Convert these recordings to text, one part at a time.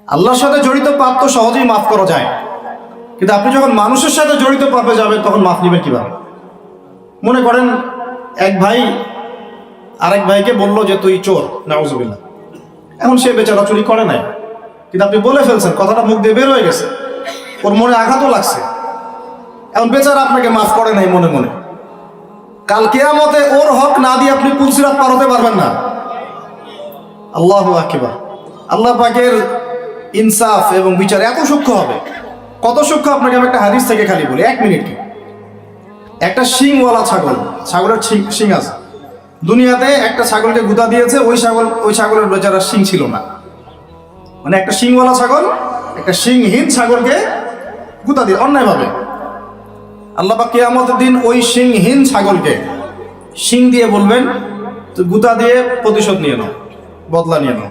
আল্লাহর সাথে জড়িত পাপ তো সহজেই মাফ করা যায়, কিন্তু আপনি যখন মানুষের সাথে জড়িত পাপে যাবেন তখন মাফ নেবেন কিভাবে? মনে করেন এক ভাই আরেক ভাইকে বললো যে তুই চোর, নাউজুবিল্লাহ। এখন সে বেচারা চুরি করে নাই, কিন্তু আপনি বলে ফেলছেন, কথাটা মুখ দিয়ে বের হয়ে গেছে, ওর মনে আঘাতও লাগছে। এখন বেচারা আপনাকে মাফ করে নাই মনে মনে, কাল কিয়ামতে ওর হক না দিয়ে আপনি পুলসিরাত পার হতে পারবেন না। আল্লাহু আকবার। আল্লাহ পাকের ইনসাফ এবং বিচার এত সূক্ষ্ম হবে। কত সূক্ষ্ম আপনাকে আমি একটা হাদিস থেকে খালি বলি, 1 মিনিট। একটা শিংওয়ালা ছাগল, ছাগলের শিং আছে, দুনিয়াতে একটা ছাগলকে গুঁতা দিয়েছে, ওই ছাগলের বেচারা শিং ছিল না। মানে একটা শিংওয়ালা ছাগল একটা শিংহীন ছাগলকে গুঁতা দিয়ে অন্যায়ভাবে, আল্লাহ পাক কিয়ামতের দিন ওই শিংহীন ছাগলকে শিং দিয়ে বলবেন তুই গুঁতা দিয়ে প্রতিশোধ নিয়ে নাও, বদলা নিয়ে নাও।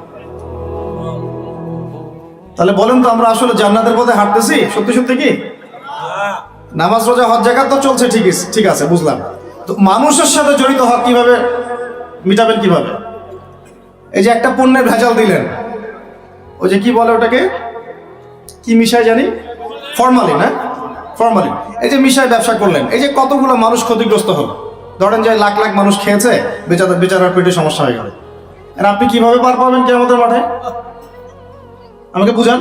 তাহলে বলেন তো আমরা আসলে জান্নাতের পথে হাঁটতেছি সত্যি সত্যি কি? নামাজ রোজা হজ যাকাত তো চলছে, ঠিক আছে বুঝলাম, তো মানুষের সাথে জড়িত হক কিভাবে মিটাবেন কিভাবে? এই যে একটা পণ্যের ভেজাল দিলেন, ওই যে কি বলে ওটাকে, কি মিশাই জানি, ফরমালিন, হ্যাঁ ফরমালিন। এই যে মিশাই ব্যবসা করলেন, এই যে কতগুলো মানুষ ক্ষতিগ্রস্ত হলো। ধরেন যে লাখ লাখ মানুষ খেয়েছে, বেচারার পেটে সমস্যা হয়ে গেল। আর আপনি কিভাবে পার পাবেন কিয়ামতের মাঠে? আমাকে বুঝান।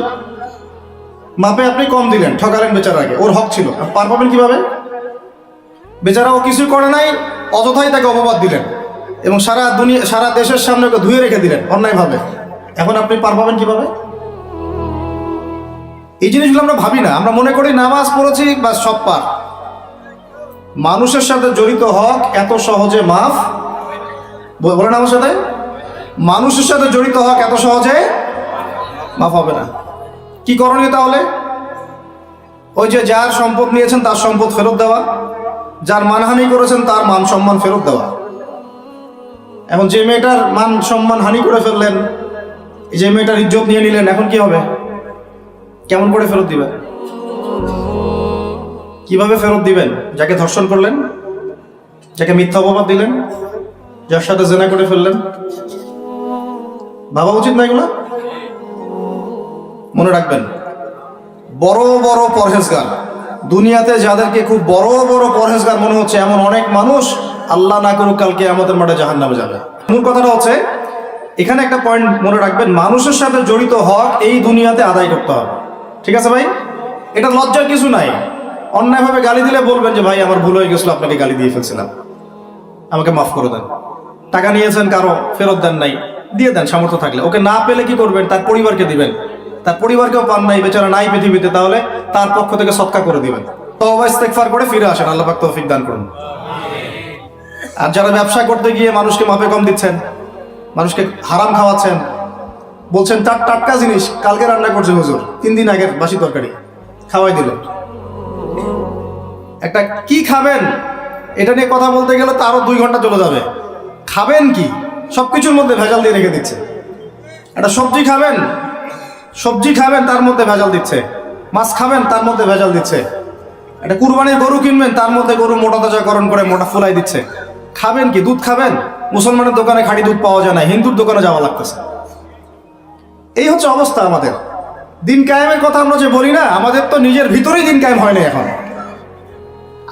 মাপে আপনি কম দিলেন, ঠকালেন বেচারাকে, ওর হক ছিল, পার পাবেন কিভাবে? বেচারা ও কিছু করে নাই, অযথাই তাকে অপবাদ দিলেন এবং সারা দেশের সামনে ওকে ধুয়ে রেখে দিলেন অন্যায়ভাবে। এখন আপনি পার পাবেন কিভাবে? এই জিনিসগুলো আমরা ভাবি না, আমরা মনে করি নামাজ পড়েছি বা সব পার। মানুষের সাথে জড়িত হক এত সহজে মাফ, বলেন আমার সাথে, মানুষের সাথে জড়িত হক এত সহজে মাফ হবে না। কি করণীয় তাহলে? ওই যে যার সম্পদ নিয়েছেন তার সম্পদ ফেরত দেওয়া, যার মানহানি করেছেন তার মান সম্মান ফেরত দেওয়া। এখন যে মেয়েটার মান সম্মান হানি করে ফেললেন, যে মেয়েটার ইজ্জত নিয়ে নিলেন, এখন কি হবে? কেমন করে ফেরত দিবেন? কিভাবে ফেরত দিবেন? যাকে ধর্ষণ করলেন, যাকে মিথ্যা অপবাদ দিলেন, যার সাথে জেনা করে ফেললেন, ভাবা উচিত না এগুলো? মনে রাখবেন, বড় বড় পরহেজগার, দুনিয়াতে যাদেরকে খুব বড় বড় পরহেজগার মনে হচ্ছে, এমন অনেক মানুষ আল্লাহ না করুক কালকে আমাদের মাঠে জাহান্নামে যাবে। মূল কথাটা হচ্ছে, এখানে একটা পয়েন্ট মনে রাখবেন, মানুষের সাথে জড়িত হক এই দুনিয়াতে আদায় করতে হবে। ঠিক আছে ভাই? এটা লজ্জার কিছু নাই। অন্যায়ভাবে গালি দিলে বলবেন যে ভাই আমার ভুল হয়ে গেছিল, আপনাকে গালি দিয়ে ফেলছিলাম, আমাকে মাফ করে দেন। টাকা নিয়েছেন কারো, ফেরত দেন নাই, দিয়ে দেন সামর্থ্য থাকলে। ওকে না পেলে কি করবেন? তার পরিবারকে দিবেন। তার পরিবারকেও পান নাই, বেচারা নাই পৃথিবীতে, তাহলে তার পক্ষ থেকে সদকা করে দিবেন। তওবা ইস্তেগফার করে ফিরে আসেন, আল্লাহ পাক তৌফিক দান করুন। আর যারা ব্যবসা করতে গিয়ে মানুষকে মাপে কম দিচ্ছেন, মানুষকে হারাম খাওয়াচ্ছেন, বলছেন টাটকা জিনিস কালকে রান্না করছে হুজুর, 3 দিন আগের বাসি তরকারি খাওয়াই দিল। একটা কি খাবেন এটা নিয়ে কথা বলতে গেলে তো আরো 2 ঘন্টা চলে যাবে। খাবেন কি? সবকিছুর মধ্যে ভেজাল দিয়ে রেখে দিচ্ছে। একটা সবজি খাবেন তার মধ্যে ভেজাল দিচ্ছে, মাছ খাবেন তার মধ্যে ভেজাল দিচ্ছে, একটা কুরবানির গরু কিনবেন তার মধ্যে গরু মোটা তাজাকরণ করে মোটা ফুলাই দিচ্ছে। খাবেন কি? দুধ খাবেন? মুসলমানের দোকানে খাঁটি দুধ পাওয়া যায় না, হিন্দুর দোকানে যাওয়া লাগতেছে। এই হচ্ছে অবস্থা আমাদের। দিন কায়েমের কথা আমরা যে বলি না, আমাদের তো নিজের ভিতরেই দিন কায়েম হয় না। এখন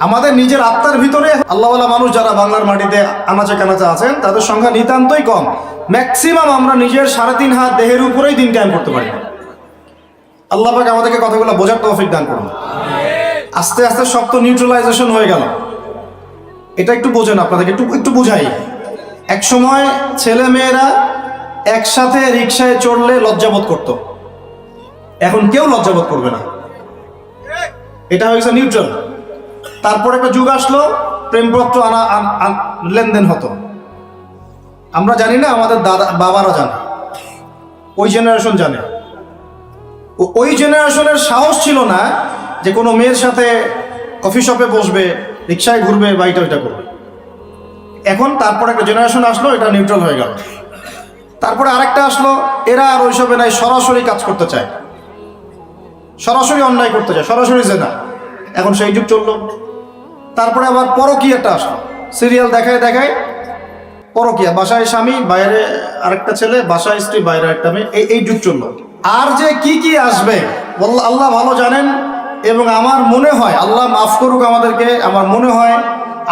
আমাদের নিজের আত্মার ভিতরে আল্লাহওয়ালা মানুষ যারা বাংলার মাটিতে আনাচে কানাচে আছেন, তাদের সংখ্যা নিতান্তই কম। ম্যাক্সিমাম আমরা নিজের 3.5 হাত দেহের উপরেই দিন কায়েম করতে পারি। আল্লাহ পাক আমাদেরকে কথাগুলো বোঝার তৌফিক দান করুন। আস্তে আস্তে সব তো নিউট্রালাইজেশন হয়ে গেল। এটা একটু বোঝেন, আপনাদেরকে একটু বুঝাই। এক সময় ছেলে মেয়েরা একসাথে রিক্সায় চড়লে লজ্জাবোধ করত, এখন কেউ লজ্জাবোধ করবে না। এটা হয়েছে নিউট্রাল। তারপর একটা যুগ আসলো, প্রেমপত্র লেনদেন হতো। আমরা জানি না, আমাদের বাবারা জানে, ওই জেনারেশন জানে। ওই জেনারেশনের সাহস ছিল না যে কোনো মেয়ের সাথে কফি শপে বসবে, রিক্সায় ঘুরবে বা এটা করবে। এখন তারপর একটা জেনারেশন আসলো, এটা নিউট্রাল হয়ে গেল। তারপরে আরেকটা আসলো, এরা আর ওইসবে নাই, সরাসরি কাজ করতে চায়, সরাসরি অন্যায় করতে চায়, সরাসরি জেনা। এখন সেই যুগ চললো। তারপরে আবার পরকীয়াটা আসলো, সিরিয়াল দেখায় পরকীয়া, বাসায় স্বামী বাইরে আরেকটা ছেলে, বাসায় স্ত্রী বাইরে একটা মেয়ে, এই যুগ চললো। আর যে কি কি আসবে আল্লাহ ভালো জানেন। এবং আমার মনে হয়, আল্লাহ মাফ করুক আমাদেরকে, আমার মনে হয়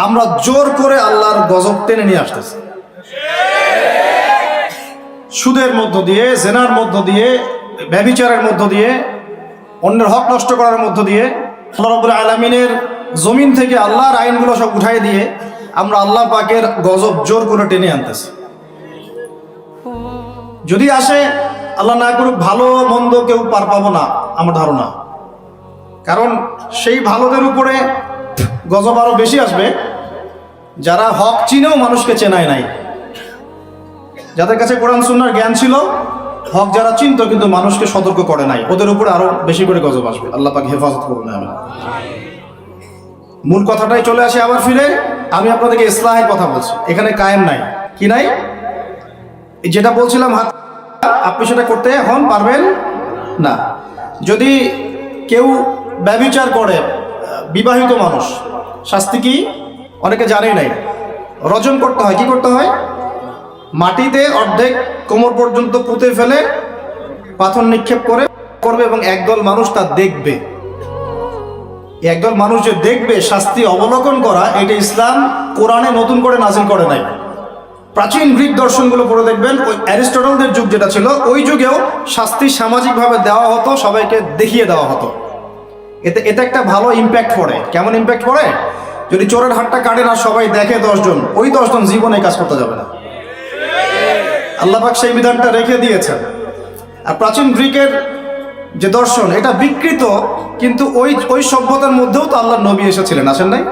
আমরা জোর করে আল্লাহর গজব টেনে নিয়ে আসতেছি। সুদের মধ্য দিয়ে, জেনার মধ্য দিয়ে, ব্যভিচারের মধ্য দিয়ে, অন্যের হক নষ্ট করার মধ্য দিয়ে, আল্লাহ রাব্বুল আলামিনের জমিন থেকে আল্লাহর আইনগুলো সব উঠাই দিয়ে আমরা আল্লাহ পাকের গজব জোর করে টেনে আনতেছি। যদি আসে, আল্লাহ না করুক, ভালো মন্দ কেউ পার পাবো না আমার ধারণা। কারণ সেই ভালোদের উপরে গজব আরো বেশি আসবে যারা হক চিনেও মানুষকে চেনায় নাই, যাদের কাছে কোরআন সুন্নাহর জ্ঞান ছিল, হক যারা চিনতো কিন্তু মানুষকে সতর্ক করে নাই, ওদের উপরে আরো বেশি করে গজব আসবে। আল্লাহ পাক হেফাজত করুন। আমি মূল কথাটাই চলে আসে আবার ফিরে। আমি আপনাদেরকে ইসলাহের কথা বলছি, এখানে কায়েম নাই। কি নাই? যেটা বলছিলাম, হাত আপনি সেটা করতে এখন পারবেন না। যদি কেউ ব্যভিচার করে, বিবাহিত মানুষ, শাস্তি কি অনেকে জানেই নাই। রজম করতে হয়। কি করতে হয়? মাটিতে অর্ধেক কোমর পর্যন্ত পুঁতে ফেলে পাথর নিক্ষেপ করবে এবং একদল মানুষ তা দেখবে। একদল মানুষ যে দেখবে, শাস্তি অবলোকন করা, এটা ইসলাম কোরআনে নতুন করে নাজিল করে নাই। প্রাচীন গ্রিক দর্শনগুলো পড়ে দেখবেন, ওই অ্যারিস্টটলদের যুগ যেটা ছিল, ওই যুগেও শাস্তি সামাজিকভাবে দেওয়া হতো, সবাইকে দেখিয়ে দেওয়া হতো। এতে একটা ভালো ইম্প্যাক্ট পড়ে। কেমন ইম্প্যাক্ট পড়ে? যদি চোরের হাতটা কাটে না সবাই দেখে 10 জন, ওই 10 জন জীবনে কাজ করতে যাবে না। আল্লাহ পাক সেই বিধানটা রেখে দিয়েছেন। আর প্রাচীন গ্রিকের যে দর্শন, এটা বিকৃত, কিন্তু ওই সভ্যতার মধ্যেও তো আল্লাহর নবী এসেছিলেন, আসেন নাই?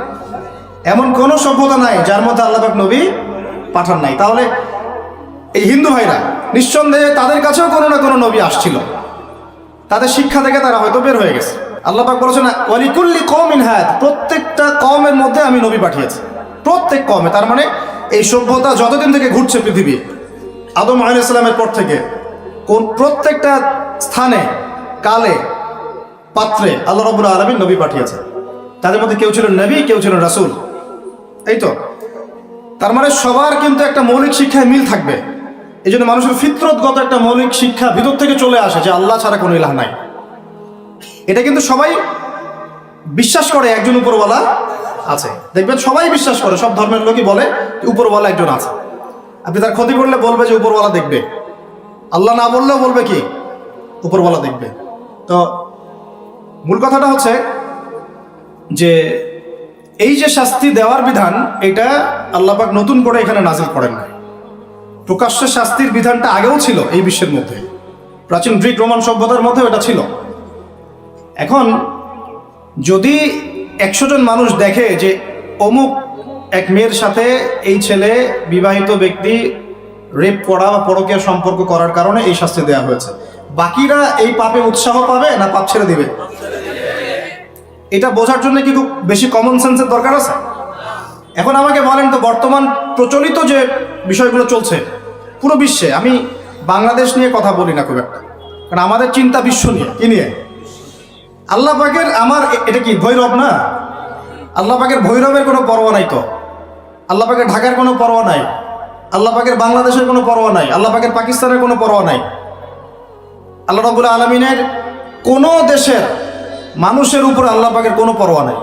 এমন কোন সভ্যতা নাই যার মধ্যে আল্লাহ পাক নবী পাঠান নাই। তাহলে এই হিন্দু ভাইরা নিঃসন্দেহে তাদের কাছেও কোনো না কোনো নবী আসছিল, তাদের শিক্ষা থেকে তারা হয়তো বের হয়ে গেছে। আল্লাহ পাক বলেছেন ওয়ালিকুল্লি কওমিন হাদ, প্রত্যেকটা কওমের মধ্যে আমি নবী পাঠিয়েছি। প্রত্যেক কওমে, তার মানে এই সভ্যতা যতদিন থেকে ঘুরছে পৃথিবী, আদম আলাইহিস সালামের পর থেকে, প্রত্যেকটা স্থানে, কালে, পাত্রে আল্লাহ রাব্বুল আলামিন নবী পাঠিয়েছে। তাদের মধ্যে কেউ ছিলেন নবী, কেউ ছিলেন রাসূল। এই তো, তার মানে সবার কিন্তু একটা মৌলিক শিক্ষায় মিল থাকবে। এই জন্য মানুষের ফিতরতগত একটা মৌলিক শিক্ষা ভিতর থেকে চলে আসে যে আল্লাহ ছাড়া কোনো ইলাহ নাই। এটা কিন্তু সবাই বিশ্বাস করে একজন উপরওয়ালা আছে। দেখবেন সবাই বিশ্বাস করে, সব ধর্মের লোকই বলে উপরওয়ালা একজন আছে। আপনি তার ক্ষতি করলে বলবে যে উপরওয়ালা দেখবে, আল্লাহ না বললেও বলবে কি উপরওয়ালা দেখবে। তো মূল কথাটা হচ্ছে যে এই যে শাস্তি দেওয়ার বিধান, এটা আল্লাহ পাক নতুন করে এখানে নাজিল করেন না। প্রকাশ্য শাস্তির বিধানটা আগেও ছিল এই বিশ্বের মধ্যে, প্রাচীন গ্রিক রোমান সভ্যতার মধ্যে এটা ছিল। এখন যদি 100 জন মানুষ দেখে যে অমুক এক মেয়ের সাথে এই ছেলে, বিবাহিত ব্যক্তি, রেপ করা বা পরকীয়া সম্পর্ক করার কারণে এই শাস্তি দেওয়া হয়েছে, বাকিরা এই পাপে উৎসাহ পাবে না পাপ ছেড়ে দিবে? এটা বোঝার জন্য কি খুব বেশি কমন সেন্সের দরকার আছে? এখন আমাকে বলেন তো, বর্তমান প্রচলিত যে বিষয়গুলো চলছে পুরো বিশ্বে, আমি বাংলাদেশ নিয়ে কথা বলি না খুব একটা, কারণ আমাদের চিন্তা বিশ্ব নিয়ে। কি নিয়ে? আল্লাহ পাকের, আমার এটা কি ভৈরব না? আল্লাহ পাকের ভৈরবের কোনো পরোয়া নাই তো, আল্লাহ পাকের ঢাকার কোনো পরোয়া নাই, আল্লাহ পাকের বাংলাদেশের কোনো পরোয়া নাই, আল্লাহ পাকের পাকিস্তানের কোনো পরোয়া নাই। আল্লাহ রাব্বুল আলামিনের কোনো দেশের মানুষের উপর আল্লাহ পাকের কোনো পরোয়া নাই।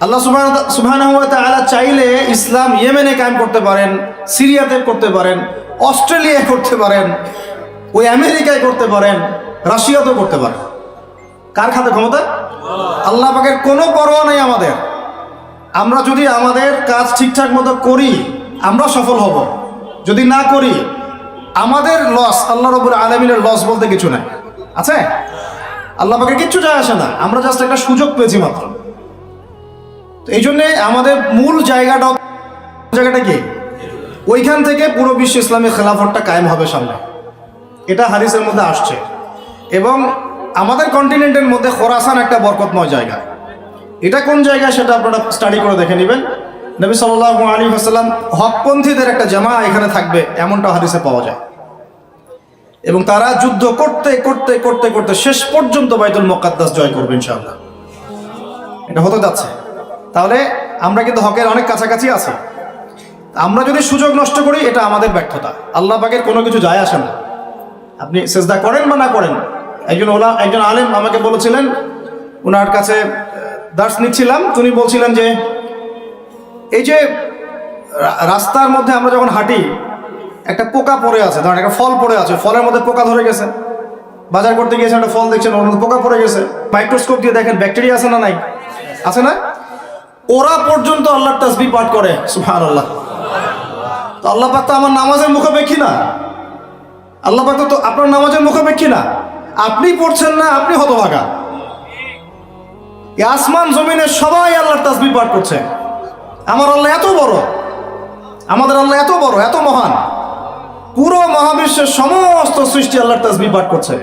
আল্লাহ সুবহানাহু ওয়া তাআলা চাইলে ইসলাম ইয়েমেনে কায়েম করতে পারেন, সিরিয়াতে করতে পারেন, অস্ট্রেলিয়ায় করতে পারেন, ওই আমেরিকায় করতে পারেন, রাশিয়াতেও করতে পারেন। কার খাতে ক্ষমতা? আল্লাহ পাকের কোনো পরোয়া নাই আমাদের। আমরা যদি আমাদের কাজ ঠিকঠাক মতো করি, আমরা সফল হব। যদি না করি, আমাদের লস, আল্লাহ রাব্বুল আলামিনের লস বলতে কিছু নাই। আছে? আল্লাহ পাকের কিচ্ছু যায় আসে না, আমরা জাস্ট একটা সুযোগ পেয়েছি মাত্র। তো এই জন্যে আমাদের মূল জায়গাটা কি? ওইখান থেকে পুরো বিশ্ব ইসলামী খেলাফতটা কায়েম হবে সামনে, এটা হাদিসের মধ্যে আসছে। এবং আমাদের কন্টিনেন্টের মধ্যে খোরাসান একটা বরকতময় জায়গা। এটা কোন জায়গা সেটা আপনারা স্টাডি করে দেখে নেবেন। নবী সাল্লাল্লাহু আলাইহি ওয়াসাল্লাম হকপন্থীদের একটা জামা এখানে থাকবে, এমনটা হাদিসে পাওয়া যায়। এবং তারা যুদ্ধ করতে করতে করতে করতে শেষ পর্যন্ত বাইতুল মুকাদ্দাস জয় করবে ইনশাআল্লাহ। এটা হতে যাচ্ছে। তাহলে আমরা কিন্তু হকের অনেক কাছাকাছি আছি। আমরা যদি সুযোগ নষ্ট করি, এটা আমাদের ব্যর্থতা। আল্লাহ পাকের কোনো কিছু যায় আসে না। আপনি সেজদা করেন বা না করেন। একজন আলেম আমাকে বলেছিলেন, ওনার কাছে দার্স নিচ্ছিলাম, উনি বলছিলেন যে এই যে রাস্তার মধ্যে আমরা যখন হাঁটি, একটা পোকা পড়ে আছে, ধরেন একটা ফল পড়ে আছে, ফলের মধ্যে পোকা ধরে গেছে, বাজার করতে গিয়েছেন একটা ফল দেখছেন ওর মধ্যে পোকা পড়ে গেছে, মাইক্রোস্কোপ দিয়ে দেখেন ব্যাকটেরিয়া আছে না নাই, আছে না? ওরা পর্যন্ত আল্লাহর তাসবিহ পাঠ করে, সুবহানাল্লাহ। তো আল্লাহ পাক তো আমার নামাজের মুখাপেক্ষী না, আল্লাহ পাক তো আপনার নামাজের মুখাপেক্ষী না। আপনি পড়ছেন না, আপনি হতভাগা। আসমান জমিনে সবাই আল্লাহর তাসবিহ পাঠ করছে। আমার আল্লাহ এত বড়, আমাদের আল্লাহ এত বড়, এত মহান, পুরো মহাবিশ্বের সমস্ত সৃষ্টি আল্লাহর তাসবিহ পাঠ করছে।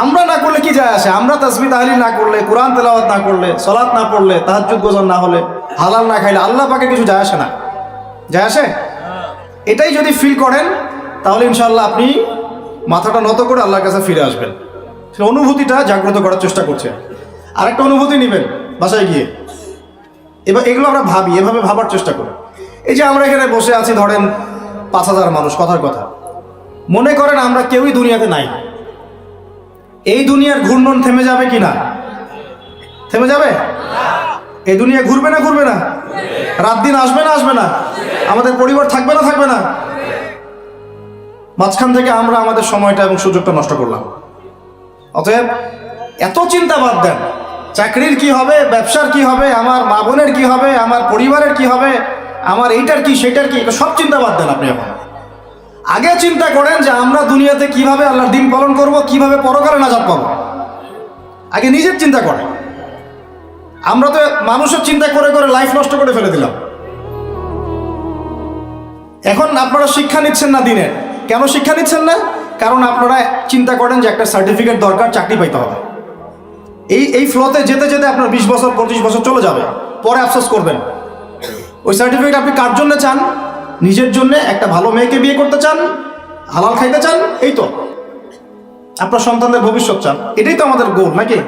আমরা না করলে কি যায় আসে? আমরা তাসবিহ তাহলিল না করলে, কোরআন তেলাওয়াত না করলে, সালাত না পড়লে, তাহাজ্জুদ গোজার না হলে, হালাল না খাইলে আল্লাহ পাকে কিছু যায় আসে না? যায় আসে? এটাই যদি ফিল করেন তাহলে ইনশাআল্লাহ আপনি মাথাটা নত করে আল্লাহর কাছে ফিরে আসবেন। সেই অনুভূতিটা জাগ্রত করার চেষ্টা করছেন। আরেকটা অনুভূতি নেবেন বাসায় গিয়ে। এবার এগুলো আমরা ভাবি, এভাবে ভাবার চেষ্টা করি। এই যে আমরা এখানে বসে আছি, ধরেন 5,000 মানুষ, কথার কথা, মনে করেন আমরা কেউই দুনিয়াতে নাই। এই দুনিয়ার ঘূর্ণন থেমে যাবে কি না? থেমে যাবে? এই দুনিয়া ঘুরবে না ঘুরবে না? রাত দিন আসবে না আসবে না? আমাদের পরিবার থাকবে না থাকবে না? মাঝখান থেকে আমরা আমাদের সময়টা এবং সুযোগটা নষ্ট করলাম। অতএব এত চিন্তা বাদ দেন, চাকরির কি হবে, ব্যবসার কি হবে, আমার মা বোনের কি হবে, আমার পরিবারের কি হবে, আমার এইটার কি সেটার কি, সব চিন্তা বাদ দেন। আপনি এখন আগে চিন্তা করেন যে আমরা দুনিয়াতে কিভাবে আল্লাহর দিন পালন করব, কিভাবে পরকালে নাজাত পাবো। আগে নিজের চিন্তা করেন। আমরা তো মানুষের চিন্তা করে করে লাইফ নষ্ট করে ফেলে দিলাম। এখন আপনারা শিক্ষা নিচ্ছেন না দিনের। কেন শিক্ষা নিচ্ছেন না? কারণ আপনারা চিন্তা করেন যে একটা সার্টিফিকেট দরকার, চাকরি পাইতে হবে। এই ফ্লোতে যেতে যেতে আপনার 20 বছর 25 বছর চলে যাবে, পরে আফসোস করবেন। ওই সার্টিফিকেট আপনি কার জন্য চান? নিজের জন্য, একটা ভালো মেয়েকে বিয়ে করতে চান, হালাল খাইতে চান, এই তো আপনার সন্তানদের ভবিষ্যৎ চান। এটাই তো আমাদের গোল, নাকি?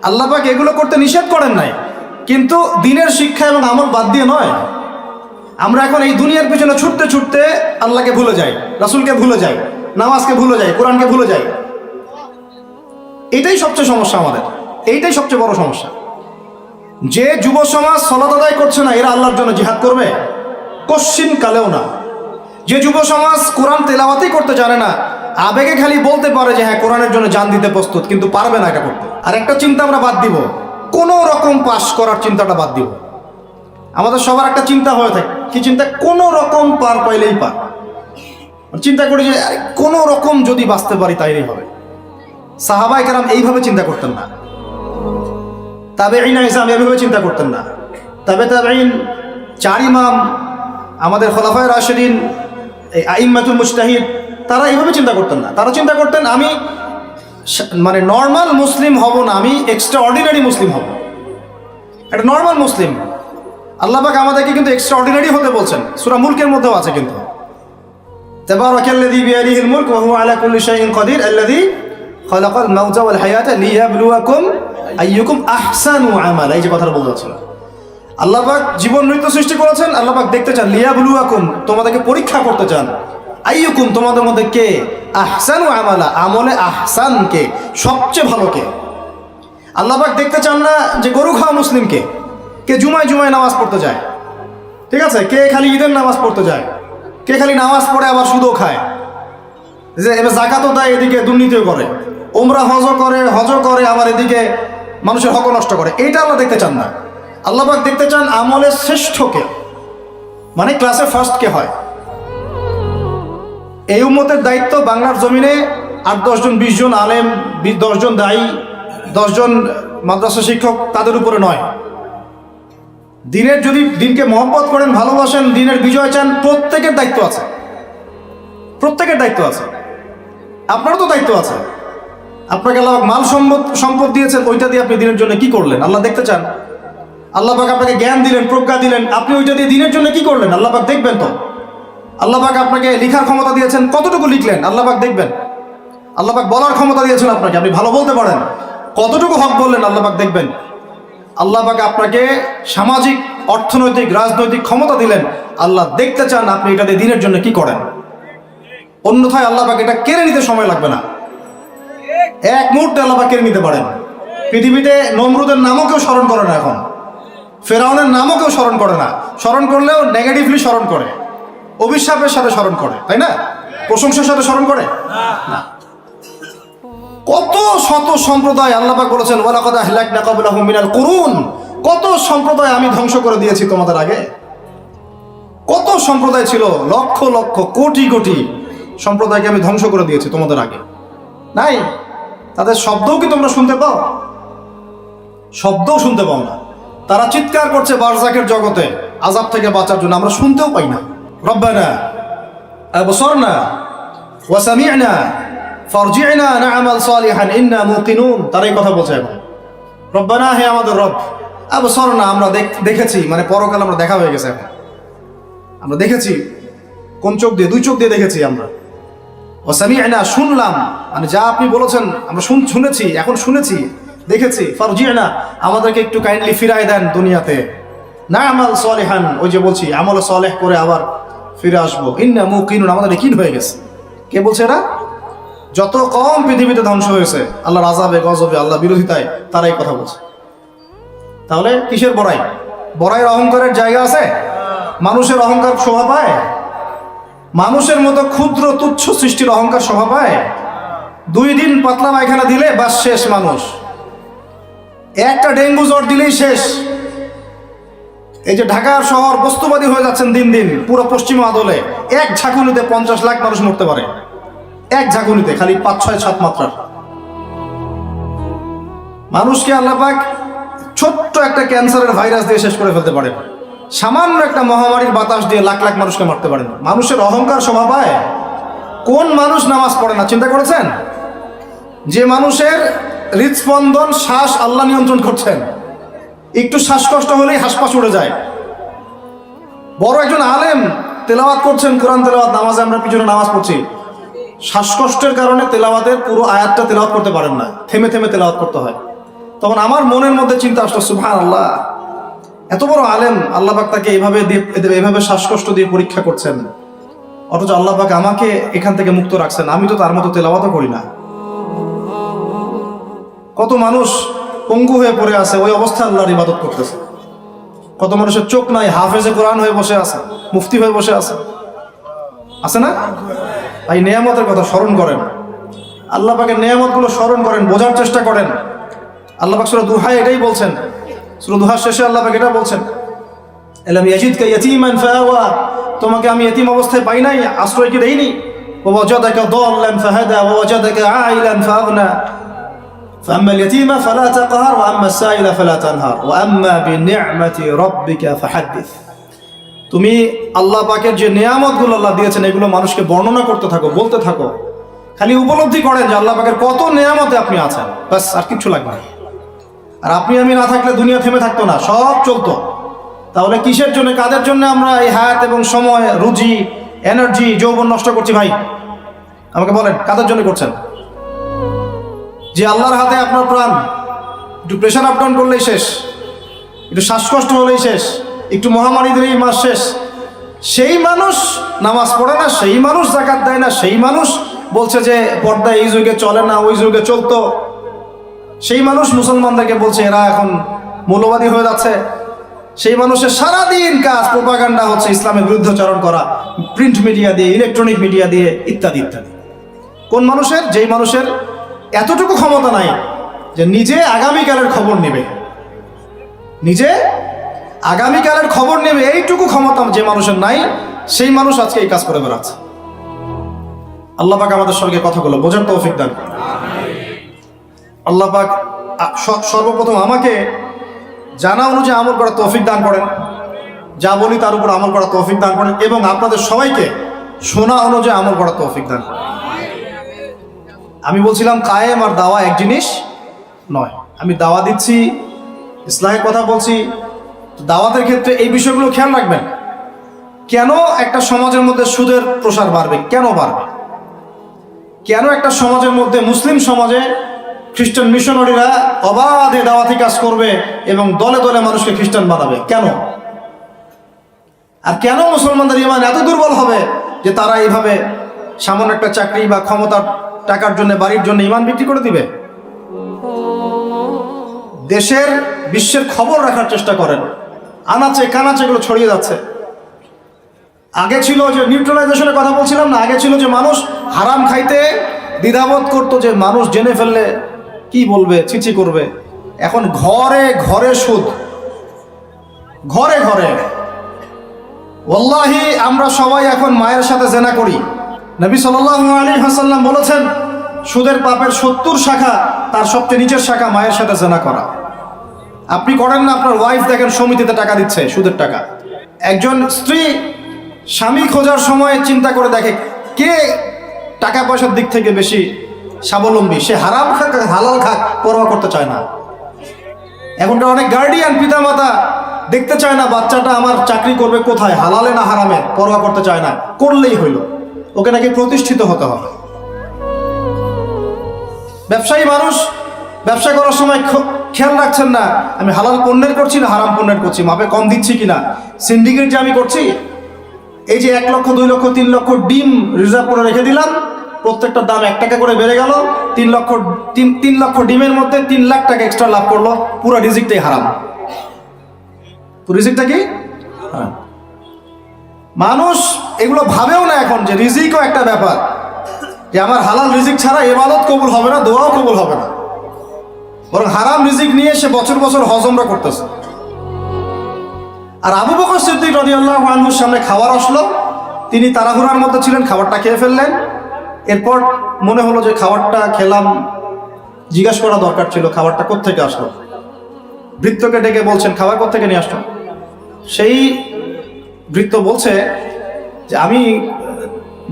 আল্লাহ পাক এগুলো করতে নিষেধ করেন নাই, কিন্তু দিনের শিক্ষা এবং আমল বাদ দিয়ে নয়। আমরা এখন এই দুনিয়ার পিছনে ছুটতে ছুটতে আল্লাহকে ভুলে যাই, রাসূলকে ভুলে যাই, নামাজকে ভুলে যাই, কোরআনকে ভুলে যাই। এটাই সবচেয়ে সমস্যা আমাদের, এইটাই সবচেয়ে বড় সমস্যা। যে যুব সমাজ সালাত আদায় করছে না, এরা আল্লাহর জন্য জিহাদ করবে? কশ্চিন কালেও না। যে যুব সমাজ কোরআন তেলাওয়াতই করতে জানে না, আবেগে খালি বলতে পারে যে হ্যাঁ কোরআনের জন্য জান দিতে প্রস্তুত, কিন্তু পারবে না এটা করতে। আর একটা চিন্তা আমরা বাদ দিব, কোনো রকম পাস করার চিন্তাটা বাদ দিব। আমাদের সবার একটা চিন্তা হয়ে থাকে, কি চিন্তা? কোনো রকম পার পাইলেই পার। চিন্তা করি যে কোনো রকম যদি বাঁচতে পারি তাইলেই হবে। সাহাবায়ে কেরাম এইভাবে চিন্তা করতেন না, তাবেঈন ইসলাম এইভাবে চিন্তা করতেন না, তাবেঈন, 4 ইমাম, আমাদের খোলাফায়ে রাশিদিন, এই আইম্মাতুল মুজতাহিদ, তারা এইভাবে চিন্তা করতেন না। তারা চিন্তা করতেন আমি মানে নর্মাল মুসলিম হব না, আমি এক্সট্রা অর্ডিনারি মুসলিম হব। একটা নর্মাল মুসলিম। আল্লাহ পাক আমাদেরকে কিন্তু এক্সট্রা অর্ডিনারি হতে বলছেন, সূরা মুলকের মধ্যেও আছে কিন্তু, তাবারাকাল্লাযী বিয়াদিহিল মুলক ওয়া হুয়া আলা কুল্লি শাইইন কাদির আল্লাযী খালাকাল মাউতা ওয়াল হায়াতা লিয়াবলুয়াকুম আইয়ুকুম আহসানু আমালা। এই যে কথাটা বলছেন, আল্লাহ পাক জীবন মৃত্যু সৃষ্টি করেছেন, আল্লাহ পাক দেখতে চান, লিয়াবলুয়াকুম, তোমাদেরকে পরীক্ষা করতে চান, আইয়ুকুম, তোমাদের মধ্যে কে, আহসানু আমালা, আমলে আহসান কে, সবচেয়ে ভালো কে। আল্লাহ পাক দেখতে চান না যে গরু খাওয়া মুসলিমকে, কে জুমায় জুমায় নামাজ পড়তে যায়, ঠিক আছে, কে খালি ঈদের নামাজ পড়তে যায়, কে খালি নামাজ পড়ে আবার সুদও খায়, যে এবার যাকাতও দেয়, এদিকে দুর্নীতিও করে, ওমরা হজ করে আবার এদিকে মানুষের হক নষ্ট করে। এইটা আল্লাহ দেখতে চান না। আল্লাহ পাক দেখতে চান আমলের শ্রেষ্ঠকে, মানে ক্লাসে ফার্স্ট কে হয়। এই উম্মতের দায়িত্ব বাংলার জমিনে 8-10 জন 20 জন আলেম, 10 জন দায়ী, 10 জন মাদ্রাসা শিক্ষক, তাদের উপরে নয়। দিনকে মহব্বত করেন, ভালোবাসেন, দিনের বিজয় চান, প্রত্যেকের দায়িত্ব আছে, প্রত্যেকের দায়িত্ব আছে। আপনারও তো দায়িত্ব আছে। আপনাকে আল্লাহ মাল সম্পদ দিয়েছেন, ওইটা দিয়ে আপনি দিনের জন্য কি করলেন আল্লাহ দেখতে চান। আল্লাহ পাক আপনাকে জ্ঞান দিলেন, প্রজ্ঞা দিলেন, আপনি ওইটা দিয়ে দিনের জন্য কি করলেন আল্লাহ পাক দেখবেন তো। আল্লাহ পাক আপনাকে লেখার ক্ষমতা দিয়েছেন, কতটুকু লিখলেন আল্লাহ পাক দেখবেন। আল্লাহ পাক বলার ক্ষমতা দিয়েছেন আপনাকে, আপনি ভালো বলতে পারেন, কতটুকু হক বললেন আল্লাহ পাক দেখবেন। আল্লাহ পাক আপনাকে সামাজিক, অর্থনৈতিক, রাজনৈতিক ক্ষমতা দিলেন, আল্লাহ দেখতে চান আপনি এটা দিয়ে দিনের জন্য কি করেন। অন্যথায় আল্লাহ পাক এটা কেড়ে নিতে সময় লাগবে না, এক মুহূর্তে আল্লাহ পাক কেড়ে নিতে পারেন। পৃথিবীতে নমরুদের নামও কেউ স্মরণ করে না, এখন ফেরাউনের নামও কেউ স্মরণ করে না। স্মরণ করলেও নেগেটিভলি স্মরণ করে, অভিশাপের সাথে স্মরণ করে, তাই না? প্রশংসার সাথে স্মরণ করে না। কত শত সম্প্রদায় আল্লাহ পাক বলেছেন ওয়ালাকাদ আহলাকনা ক্বাবলাহুম মিনাল কুরুন, কত সম্প্রদায় আমি ধ্বংস করে দিয়েছি তোমাদের আগে। কত সম্প্রদায় ছিল, লক্ষ লক্ষ কোটি কোটি সম্প্রদায়কে আমি ধ্বংস করে দিয়েছি তোমাদের আগে। নাই, তাদের শব্দও কি তোমরা শুনতে পাও? শব্দও শুনতে পাও না। তারা চিৎকার করছে বারজাকের জগতে আযাব থেকে বাঁচার জন্য, আমরা শুনতেও পাই না। রব্বানা আবসারনা ওয়া সামি'না ফারজি'না না'মাল সালিহান ইন্না মুকিনুন, তারাই কথা বলছে এখন। রব্বানা, হে আমাদের রব, আবসারনা, আমরা দেখেছি, মানে পরকাল আমরা দেখা হয়ে গেছে। এখন আমরা দেখেছি, কোন চোখ দিয়ে? দুই চোখ দিয়ে দেখেছি আমরা। ওয়া সামি'না, শুনলাম, মানে যা আপনি বলেছেন আমরা শুনেছি, এখন শুনেছি, দেখেছি। ফারজি'না, আমাদেরকে একটু কাইন্ডলি ফিরায় দেন দুনিয়াতে। না'মাল সালিহান, ওই যে বলছি আমল সালেহ করে আবার ফিরে আসবো। ইন্না মুকিনুন, আমাদের ইয়াকিন হয়ে গেছে। কে বলছে এরা? যত কম পৃথিবীতে ধ্বংস হয়েছে আল্লাহর আযাবে গজবে আল্লাহ বিরোধিতায়, তারাই কথা বলছে। তাহলে কিসের বড়াই? বড়াইয়ের অহংকারের জায়গা আছে? মানুষের অহংকার শোভা পায়? মানুষের মতো ক্ষুদ্র তুচ্ছ সৃষ্টির অহংকার শোভা পায়? 2 দিন পাতলা পায়খানা দিলে বাস শেষ মানুষ, একটা ডেঙ্গু জ্বর দিলেই শেষ। এই যে ঢাকার শহর বস্তুবাদী হয়ে যাচ্ছেন দিন দিন, পুরো পশ্চিম আদলে এক ঝাঁকুনিতে 50 লাখ মানুষ মরতে পারে, এক ঝাঁকুনিতে, খালি 5-6 মাত্রার মানুষকে আল্লাহ পাক ছোট্ট একটা ক্যান্সারের ভাইরাস দিয়ে শেষ করে ফেলতে পারেন, সামান্য একটা মহামারীর বাতাস দিয়ে লাখ লাখ মানুষকে মারতে পারেন। মানুষের অহংকার শোভা পায়? কোন মানুষ নামাজ পড়ে না চিন্তা করেছেন? যে মানুষের হৃদস্পন্দন, শ্বাস আল্লাহ নিয়ন্ত্রণ করছেন, একটু শ্বাসকষ্ট হলেই হাসপাস উড়ে যায়। বড় একজন আলেম তেলাওয়াত করছেন, কোরআন তেলাওয়াত, নামাজে আমরা পিছনে নামাজ পড়ছি, শ্বাসকষ্টের কারণে তেলাওয়াতের পুরো আয়াতটা তেলাওয়াত করতে পারেন না, থেমে থেমে তেলাওয়াত করতে হয়। তখন আমার মনের মধ্যে চিন্তা আসলো, সুবহানাল্লাহ, এত বড় আলেম, আল্লাহ পাক তাকে এইভাবে শ্বাসকষ্ট দিয়ে পরীক্ষা করছেন, অথচ আল্লাহ পাক আমাকে এখান থেকে মুক্ত রাখছেন, আমি তো তার মতো তেলাওয়াতও করি না। কত মানুষ পঙ্গু হয়ে পড়ে আছে, ওই অবস্থায় আল্লাহর ইবাদত করতেছে। কত মানুষের চোখ নাই, হাফেজে কোরআন হয়ে বসে আছে, মুফতি হয়ে বসে আছে, আছে না? তাই নেয়ামতের কথা স্মরণ করেন, আল্লাহ পাকের নেয়ামতগুলো স্মরণ করেন, বোঝার চেষ্টা করেন। আল্লাহ পাক সূরা দুহায় এটাই বলছেন, সূরা দুহার শেষে আল্লাহ পাক এটা বলছেন, আলাম ইয়াজিদকা ইয়াতীমান ফাআওয়া, তোমাকে আমি ইতিম অবস্থায় পাই নাই, আশ্রয় কি দেইনি? ওয়া ওয়াজাদাকা দাল্লান ফাহাদা ওয়া ওয়াজাদাকা আইলান ফাআগনা فأما اليتيم فلا تقهر وأما السائل فلا تنهر وأما بنعمة ربك فحدث। তুমি আল্লাহ পাকের যে নিয়ামতগুলো আল্লাহ দিয়েছেন এগুলো মানুষকে বর্ণনা করতে থাকো, বলতে থাকো, খালি উপলব্ধি করেন যে আল্লাহ পাকের কত নিয়ামতে আপনি আছেন, বাস, আর কিছু লাগবে না। আর আপনি আমি না থাকলে দুনিয়া থেমে থাকতো না, সব চলতো। তাহলে কিসের জন্য, কাদের জন্য আমরা এই হায়াত এবং সময়, রুজি, এনার্জি, যৌবন নষ্ট করছি? ভাই আমাকে বলেন, কাদের জন্য করছেন? যে আল্লাহর হাতে আপনার প্রাণ, একটু প্রেশার আপ ডাউন করলেই শেষ, একটু শ্বাসকষ্ট হলেই শেষ, একটু মহামারী দিলেই মাস শেষ। সেই মানুষ নামাজ পড়ে না, সেই মানুষ যাকাত দেয় না, সেই মানুষ বলছে যে পর্দা এই যুগে চলে না, ওই যুগে চলতো। সেই মানুষ মুসলমানদেরকে বলছে এরা এখন মৌলবাদী হয়ে যাচ্ছে। সেই মানুষের সারাদিন কাজ প্রোপাগান্ডা হচ্ছে, ইসলামের বিরুদ্ধাচরণ করা, প্রিন্ট মিডিয়া দিয়ে, ইলেকট্রনিক মিডিয়া দিয়ে, ইত্যাদি ইত্যাদি। কোন মানুষের? যেই মানুষের এতটুকু ক্ষমতা নাই যে নিজে আগামীকালের খবর নেবে, নিজে আগামীকালের খবর নেবে, এইটুকু ক্ষমতা যে মানুষের নাই, সেই মানুষ আজকে এই কাজ করে বেড়াচ্ছে। আল্লাহ পাক আমাদের সঙ্গে কথাগুলো বোঝার তৌফিক দান করেন। আল্লাহ পাক সর্বপ্রথম আমাকে জানা অনুযায়ী আমল করার তৌফিক দান করেন, যা বলি তার উপর আমল করার তৌফিক দান করেন, এবং আপনাদের সবাইকে শোনা অনুযায়ী আমল করার তৌফিক দান করেন। আমি বলছিলাম কায়েম আর দাওয়া এক জিনিস নয়। আমি দাওয়া দিচ্ছি, ইসলামের কথা বলছি, দাওয়াতের ক্ষেত্রে এই বিষয়গুলো খেয়াল রাখবেন। কেন একটা সমাজের মধ্যে সুদের প্রসার বাড়বে? কেন বাড়বে? কেন একটা সমাজের মধ্যে, মুসলিম সমাজে খ্রিস্টান মিশনারিরা অবাধে দাওয়াতি কাজ করবে এবং দলে দলে মানুষকে খ্রিস্টান বানাবে? কেন? আর কেন মুসলমানদের ঈমান এত দুর্বল হবে যে তারা এইভাবে সামান্য একটা চাকরি বা ক্ষমতার টাকার জন্য, বাড়ির জন্য ইমান বিক্রি করে দিবে? দেশের বিশ্বের খবর রাখার চেষ্টা করেন। আনাচে কানাচে এগুলো ছড়িয়ে যাচ্ছে। আগে ছিল যে নিউট্রালাইজেশনের কথা বলছিলাম না, আগে ছিল যে মানুষ হারাম খাইতে দ্বিধাবোধ করতো, যে মানুষ জেনে ফেললে কি বলবে, ছিচি করবে। এখন ঘরে ঘরে সুদ, ঘরে ঘরে। ওয়াল্লাহি আমরা সবাই এখন মায়ের সাথে জেনা করি। নবী সাল্লাল্লাহু আলাইহি ওয়াসাল্লাম বলেছেন, সুদের পাপের 70 শাখা, তার সবচেয়ে নিচের শাখা মায়ের সাথে জেনা করা। আপনি করেন না? আপনার ওয়াইফ দেখেন সমিতিতে টাকা দিচ্ছে, সুদের টাকা। একজন স্ত্রী স্বামী খোঁজার সময় চিন্তা করে দেখে কে টাকা পয়সার দিক থেকে বেশি স্বাবলম্বী। সে হারাম খাক হালাল খাক পরোয়া করতে চায় না। এখনকার অনেক গার্ডিয়ান পিতামাতা দেখতে চায় না বাচ্চাটা আমার চাকরি করবে কোথায়, হালালে না হারামে, পরোয়া করতে চায় না। করলেই হইল, ওকে নাকি প্রতিষ্ঠিত হতে হবে। ব্যবসায়ী মানুষ ব্যবসা করার সময় খেয়াল রাখছেন না আমি হালাল পণ্যের করছি না হারাম পণ্যের করছি, মাপে কম দিচ্ছি কিনা। সিন্ডিকেট যে আমি করছি, এই যে 1 লক্ষ 2 লক্ষ 3 লক্ষ ডিম রিজার্ভ করে রেখে দিলাম, প্রত্যেকটা দাম 1 টাকা করে বেড়ে গেল, 3 লক্ষ ডিমের মধ্যে 3 লাখ টাকা এক্সট্রা লাভ করলো, পুরো রিজিকটাই হারাম। রিজিকটা কি? মানুষ এগুলো ভাবেও না এখন যে রিজিকও একটা ব্যাপার, যে আমার হালাল রিজিক ছাড়া ইবাদত কবুল হবে না, দোয়াও কবুল হবে না। বরং হারাম রিজিক নিয়ে সে বছর বছর হজ উমরা করতেছে। আর আবু বকর সিদ্দিক রাদিয়াল্লাহু আনহুর সামনে খাবার আসলো, তিনি তাড়াহুড়ার মধ্যে ছিলেন, খাবারটা খেয়ে ফেললেন। এরপর মনে হলো যে খাবারটা খেলাম, জিজ্ঞাসা করা দরকার ছিল খাবারটা কোত্থেকে আসলো। ভৃত্যকে ডেকে বলছেন খাবার কোত্থেকে নিয়ে আসলো। সেই ভৃত্য বলছে যে আমি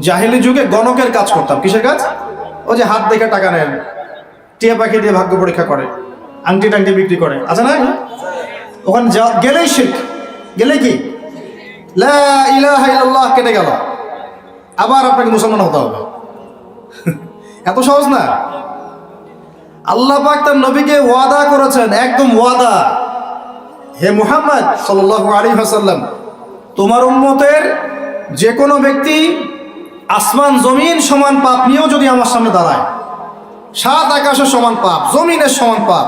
জাহেলি যুগে গণকের কাজ করতাম। কিসের কাজ? ও যে হাত দেখে টাকা নেন, টিয়া পাখি দিয়ে ভাগ্য পরীক্ষা করে, আংটি টাংটি বিক্রি করে, আছে না? ওখানে গেলেই শিরক, গেলে কি লা ইলাহা ইল্লাল্লাহ কেটে গেল, আবার আপনাকে মুসলমান হতে হবে। এত সহজ না। আল্লাহ পাক তার নবীকে ওয়াদা করেছেন, একদম ওয়াদা, হে মুহাম্মদ সাল্লাল্লাহু আলাইহি ওয়াসাল্লাম, তোমার উম্মতের যে কোনো ব্যক্তি আসমান জমিন সমান পাপ নিয়েও যদি আমার সামনে দাঁড়ায়, 7 আকাশের সমান পাপ, জমিনের সমান পাপ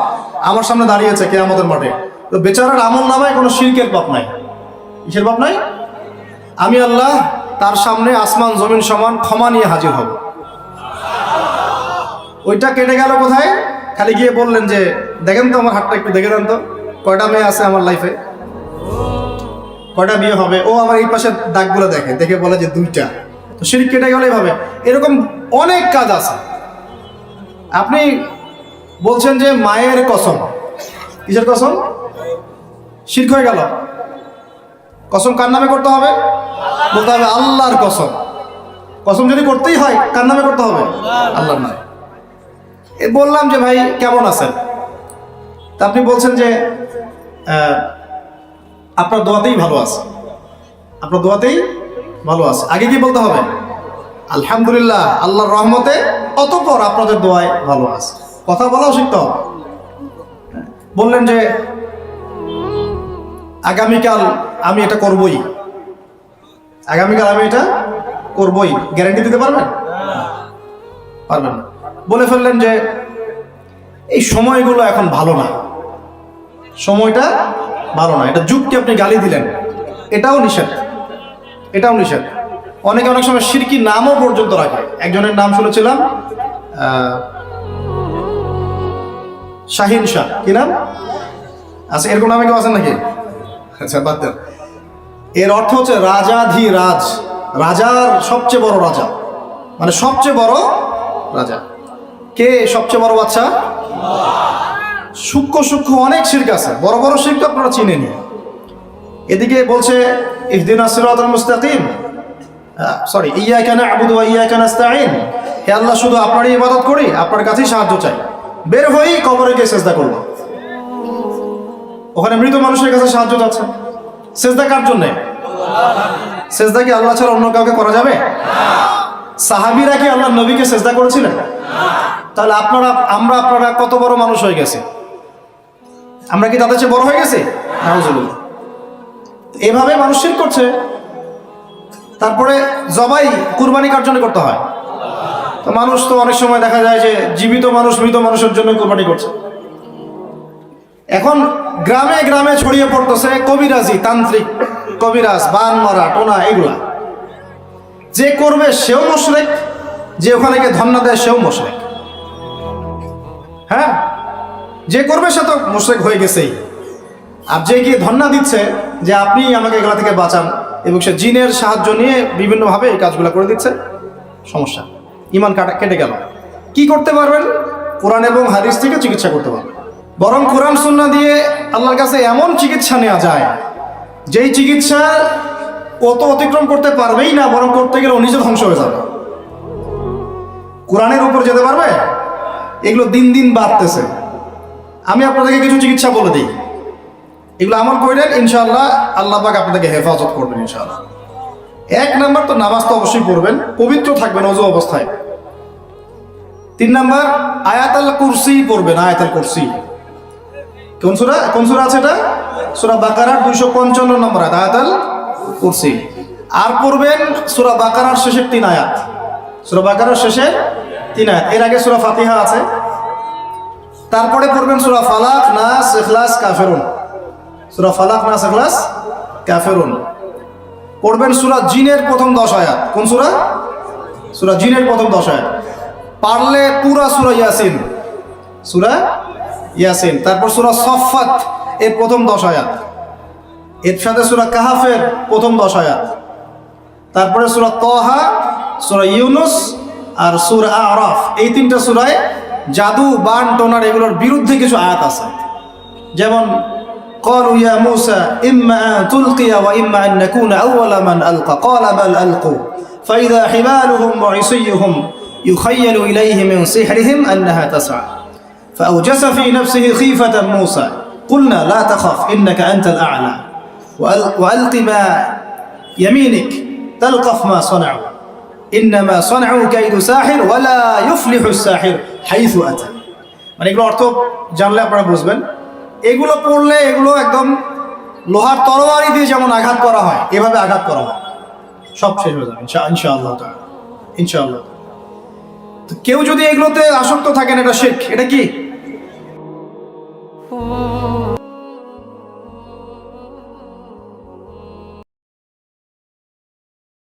আমার সামনে দাঁড়িয়েছে কিয়ামতের মাঠে, তো বেচারার আমল নামায় কোনো শিরকের পাপ নাই। কিসের পাপ নাই? আমি আল্লাহ তার সামনে আসমান জমিন সমান ক্ষমা নিয়ে হাজির হব। ওইটা কেটে গেল কোথায়? খালি গিয়ে বললেন যে দেখেন তো আমার হাতটা একটু দেখে দেন তো, কয়টা মেয়ে আছে আমার লাইফে, কয়টা বিয়ে হবে। ও আমার এই পাশে দাগগুলো দেখে, দেখে বলে যে 2টা। তো শিরক কেটে গেল এইভাবে। এরকম অনেক কাজ আছে। আপনি বলছেন যে মায়ের কসম, কিসের কসম? শিরক হয়ে গেল। কসম কার নামে করতে হবে? বলতে হবে আল্লাহর কসম। কসম যদি করতেই হয় কার নামে করতে হবে? আল্লাহর নামে। বললাম যে ভাই কেমন আছেন, তা আপনি বলছেন যে আপনার দোয়াতেই ভালো আছে, আপনার দোয়াতেই ভালো আছে। আগে কি বলতে হবে? আলহামদুলিল্লাহ, আল্লাহর রহমতে, অতঃপর আপনাদের দোয়ায় ভালো আছে। কথা বলাও শিখতে হবে। বললেন যে আগামীকাল আমি এটা করবই, আগামীকাল আমি এটা করবই, গ্যারান্টি দিতে পারবেন? পারবেন না। বলে ফেললেন যে এই সময়গুলো এখন ভালো না, সময়টা ভালো না, এটা যুগকে আপনি গালি দিলেন, এটাও নিষেধ, এটাও নিষেধ। অনেকে অনেক সময় শিরকি নামও পর্যন্ত রাখে। একজনের নাম শুনেছিলাম শাহিন শাহ, কি নাম? আচ্ছা, এরকম নামে কেউ আছেন নাকি? আচ্ছা, বাদ দেন। এর অর্থ হচ্ছে রাজাধিরাজ, রাজার সবচেয়ে বড় রাজা, মানে সবচেয়ে বড় রাজা। কে সবচেয়ে বড় বাচ্চা? সূক্ষ্ম সূক্ষ্ম অনেক শিরক আছে, বড় বড় শিরক আপনারা চিনেনি। এদিকে বলছে ইহদিনাস সিরাতাল মুস্তাকিম, সরি, ইয়াকা না'বুদু ওয়া ইয়াকা নাস্তাঈন, হে আল্লাহ শুধু আপনারই ইবাদত করি, আপনার কাছেই সাহায্য চাই। বের হই কবরে গিয়ে সিজদা করব, ওখানে মৃত মানুষের কাছে সাহায্য চাচ্ছে। সিজদা কার জন্য? সিজদা কি আল্লাহ ছাড়া অন্য কাউকে করা যাবে? সাহাবীরা কি আল্লাহর নবীকে সিজদা করেছিলেন? তাহলে আপনারা কত বড় মানুষ হয়ে গেছে? আমরা কি তাদের চেয়ে বড় হয়ে গেছি? নাউজুবিল্লাহ। এভাবে মানুষ শিরক করছে। তারপরে জবাই কুরবানি কার জন্য করতে হয়? তো মানুষ তো অনেক সময় দেখা যায় যে জীবিত মানুষ মৃত মানুষের জন্য কুরবানি করছে। এখন গ্রামে গ্রামে ছড়িয়ে পড়তেছে কবিরাজি, তান্ত্রিক, কবিরাজ, বান মারা, টোনা, এগুলা। যে করবে সেও মুশরিক, যে ওখানে গিয়ে ধন্না দেয় সেও মুশরিক। হ্যাঁ, যে করবে সে তো মুশরিক হয়ে গেছেই। আর যে গিয়ে ধন্না দিচ্ছে যে আপনি আমাকে এগুলা থেকে বাঁচান, এবং সে জিনের সাহায্য নিয়ে বিভিন্নভাবে এই কাজগুলো করে দিচ্ছে, সমস্যা, ইমান কেটে গেল। কি করতে পারবেন? কোরআন এবং হাদিস থেকে চিকিৎসা করতে পারবেন। বরং কোরআন সুন্নাহ দিয়ে আল্লাহর কাছে এমন চিকিৎসা নেওয়া যায়, যেই চিকিৎসা ও তো অতিক্রম করতে পারবেই না, বরং করতে গেলে ও নিজে ধ্বংস হয়ে যাবে। কোরআনের উপর যেতে পারবে? এগুলো দিন দিন বাড়তেছে। আমি আপনাদেরকে কিছু চিকিৎসা বলে দিই, এগুলো আমল করলেন ইনশাআল্লাহ আল্লাহ পাক আপনাদেরকে হেফাজত করবেন ইনশাআল্লাহ। 1 নাম্বার তো নামাজ তো অবশ্যই পড়বেন, পবিত্র থাকবেন ওযু অবস্থায়। 3 নাম্বার আয়াতুল কুরসি পড়বেন, আয়াতুল কুরসি। কোন সূরা আছে এটা? সূরা বাকারার 255 নম্বর আয়াত, আয়াতুল কুরসি। আর পড়বেন সূরা বাকারার শেষের 3 আয়াত, সূরা বাকারার শেষের 3 আয়াত। এর আগে সূরা ফাতিহা আছে। তারপরে পড়বেন সূরা ফালাক, নাস, ইখলাস, কাফিরুন। সূরা ফালাক, নাস, ইখলাস, কাফিরুন। পড়বেন সূরা জিনের প্রথম 10 আয়াত। কোন সূরা? সূরা জিনের প্রথম 10 আয়াত। পারলে পুরা সূরা ইয়াসিন, সূরা ইয়াসিন। তারপর সূরা সফফাত এর প্রথম 10 আয়াত। এর সাথে সূরা কাহাফের প্রথম 10 আয়াত। তারপরে সূরা তাহা, সূরা ইউনুস আর সূরা আরাফ। এই 3টা সূরায় জাদু, বান, টোনার এগুলোর বিরুদ্ধে কিছু আয়াত আছে। যেমন قالوا يا موسى إما أن تلقي وإما أن نكون أول من ألقى قال بل ألقوا فإذا حبالهم وعصيهم يخيل إليه من سحرهم أنها تسعى فأوجس في نفسه خيفة موسى قلنا لا تخف إنك أنت الأعلى وألق ما يمينك تلقف ما صنعوا إنما صنعوا كيد ساحر ولا يفلح الساحر حيث أتى। মানে এগুলো অর্থ জানলে আপনারা বুঝবেন। এগুলো পড়লে এগুলো একদম লোহার তরবারি দিয়ে যেমন আঘাত করা হয়, এভাবে আঘাত করা হয়, সব শেষ হয়ে যাবে ইনশাআল্লাহ তাআলা, ইনশাআল্লাহ। তো কেউ যদি এগুলোতে আসক্ত থাকেন, এটা শিরক। এটা কি?